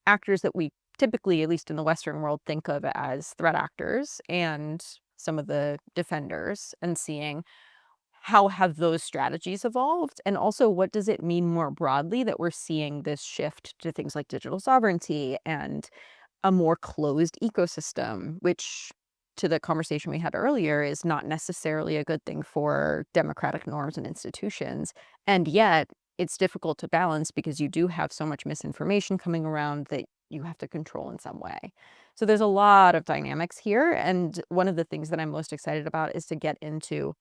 actors that we typically, at least in the Western world, think of as threat actors, and some of the defenders, and seeing how have those strategies evolved, and also what does it mean more broadly that we're seeing this shift to things like digital sovereignty and a more closed ecosystem, which, to the conversation we had earlier, is not necessarily a good thing for democratic norms and institutions. And yet it's difficult to balance because you do have so much misinformation coming around that you have to control in some way. So there's a lot of dynamics here. And one of the things that I'm most excited about is to get into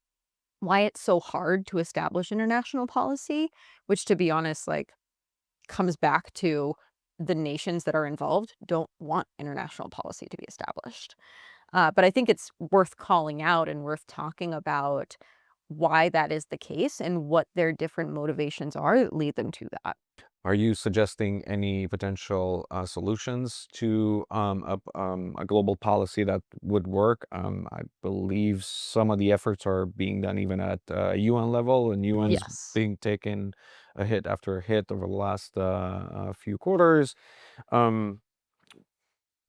why it's so hard to establish international policy, which, to be honest, like, comes back to the nations that are involved don't want international policy to be established. But I think it's worth calling out and worth talking about why that is the case and what their different motivations are that lead them to that. Are you suggesting any potential solutions to a global policy that would work? I believe some of the efforts are being done even at UN level, and UN's Yes. being taken a hit after a hit over the last few quarters. Um,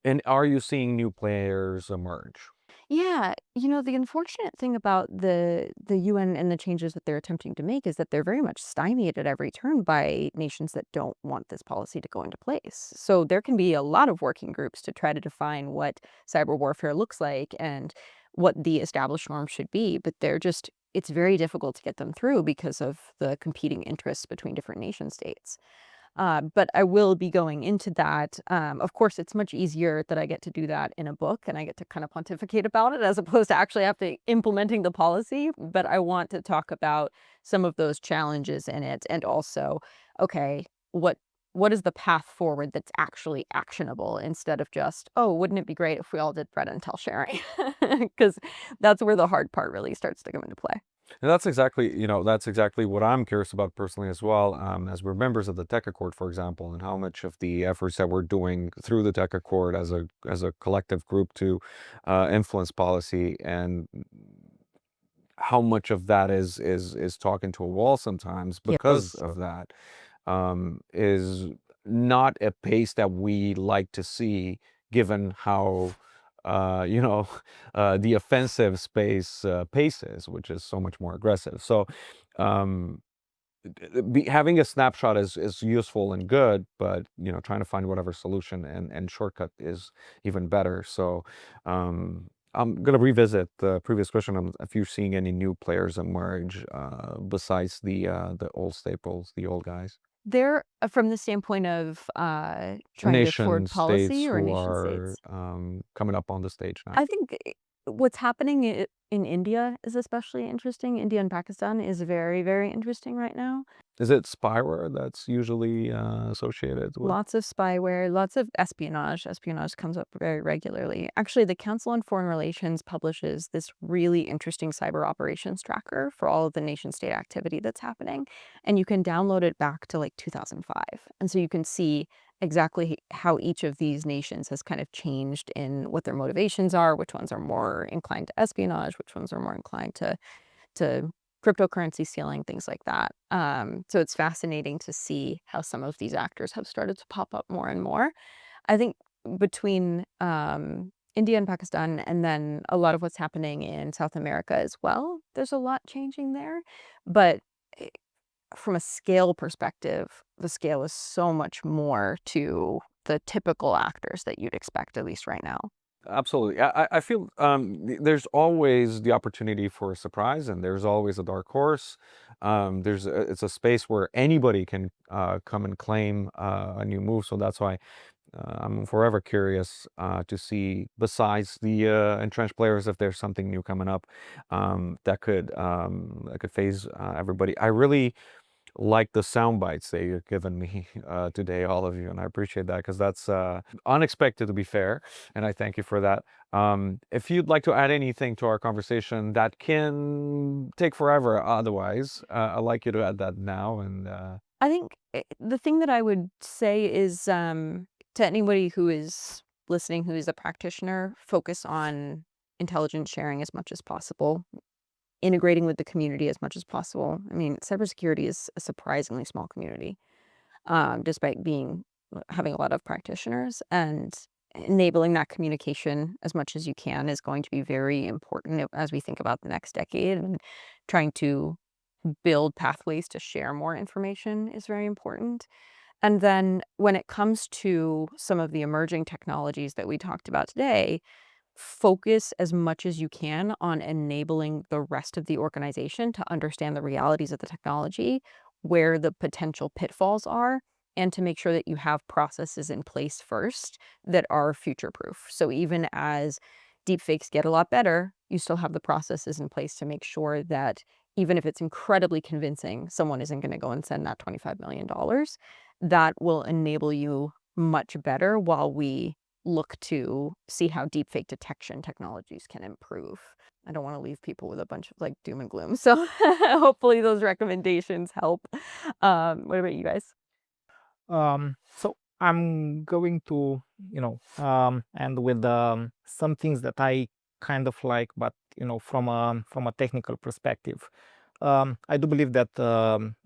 and are you seeing new players emerge? Yeah, the unfortunate thing about the UN and the changes that they're attempting to make is that they're very much stymied at every turn by nations that don't want this policy to go into place. So there can be a lot of working groups to try to define what cyber warfare looks like and what the established norms should be, but it's very difficult to get them through because of the competing interests between different nation states. But I will be going into that. Of course, it's much easier that I get to do that in a book and I get to kind of pontificate about it as opposed to actually have to implementing the policy. But I want to talk about some of those challenges in it, and also, okay, what is the path forward that's actually actionable, instead of just, oh, wouldn't it be great if we all did threat intel sharing? Because that's where the hard part really starts to come into play. And that's exactly, that's exactly what I'm curious about personally as well, as we're members of the Tech Accord, for example, and how much of the efforts that we're doing through the Tech Accord as a collective group to influence policy, and how much of that is talking to a wall sometimes because of that, is not a pace that we like to see, given how the offensive space pace is, which is so much more aggressive. So um, having a snapshot is useful and good, but trying to find whatever solution and shortcut is even better. So I'm gonna revisit the previous question if you're seeing any new players emerge besides the old staples, the old guys. They're from the standpoint of trying to Nation forward policy states or who nation are states. coming up on the stage now. I think what's happening in India is especially interesting. India and Pakistan is very, very interesting right now. Is it spyware that's usually associated with? Lots of spyware, lots of espionage. Espionage comes up very regularly. Actually, the Council on Foreign Relations publishes this really interesting cyber operations tracker for all of the nation state activity that's happening. And you can download it back to like 2005. And so you can see exactly how each of these nations has kind of changed in what their motivations are, which ones are more inclined to espionage, which ones are more inclined to cryptocurrency stealing, things like that. So it's fascinating to see how some of these actors have started to pop up more and more. I think between India and Pakistan, and then a lot of what's happening in South America as well, there's a lot changing there. But eh, from a scale perspective, the scale is so much more to the typical actors that you'd expect, at least right now. Absolutely. I feel there's always the opportunity for a surprise, and there's always a dark horse. It's a space where anybody can come and claim a new move. So that's why I'm forever curious to see, besides the entrenched players, if there's something new coming up that could phase everybody. I really like the sound bites that you've given me today, all of you, and I appreciate that, because that's unexpected, to be fair, and I thank you for that. If you'd like to add anything to our conversation that can take forever otherwise, I'd like you to add that now. And I think the thing that I would say is to anybody who is listening, who is a practitioner, focus on intelligence sharing as much as possible, integrating with the community as much as possible. I mean, cybersecurity is a surprisingly small community, despite having a lot of practitioners, and enabling that communication as much as you can is going to be very important as we think about the next decade, and trying to build pathways to share more information is very important. And then when it comes to some of the emerging technologies that we talked about today, focus as much as you can on enabling the rest of the organization to understand the realities of the technology, where the potential pitfalls are, and to make sure that you have processes in place first that are future proof. So even as deepfakes get a lot better, you still have the processes in place to make sure that even if it's incredibly convincing, someone isn't going to go and send that $25 million. That will enable you much better while we look to see how deepfake detection technologies can improve. I don't want to leave people with a bunch of like doom and gloom. So hopefully those recommendations help. What about you guys? So I'm going to, end with some things that I kind of like, but from a technical perspective. I do believe that,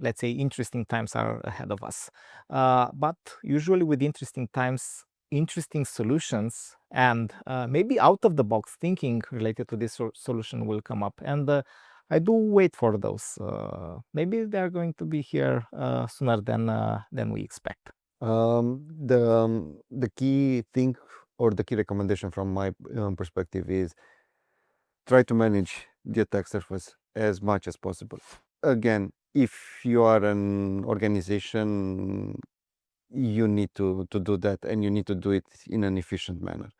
let's say, interesting times are ahead of us. But usually with interesting times, interesting solutions and maybe out of the box thinking related to this solution will come up. And I do wait for those. Maybe they're going to be here sooner than we expect. The key thing or the key recommendation from my perspective is try to manage the attack surface as much as possible. Again, if you are an organization, you need to do that, and you need to do it in an efficient manner.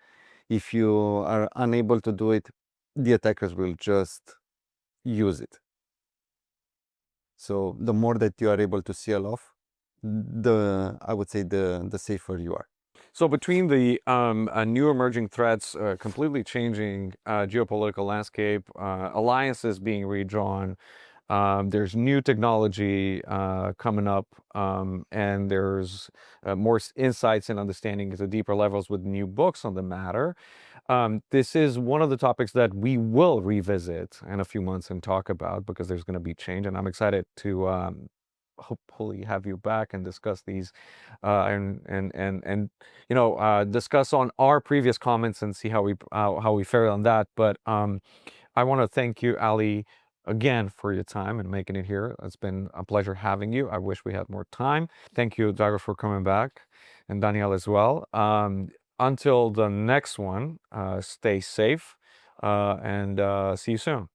If you are unable to do it, the attackers will just use it. So the more that you are able to seal off, I would say the safer you are. So between the new emerging threats, completely changing geopolitical landscape, alliances being redrawn, there's new technology coming up, and there's more insights and understanding at the deeper levels with new books on the matter. This is one of the topics that we will revisit in a few months and talk about, because there's going to be change, and I'm excited to hopefully have you back and discuss these and discuss on our previous comments and see how we fared on that. But I want to thank you, Ali, again for your time and making it here. It's been a pleasure having you. I wish we had more time. Thank you, Dago, for coming back, and Danielle as well. Until the next one, stay safe and see you soon.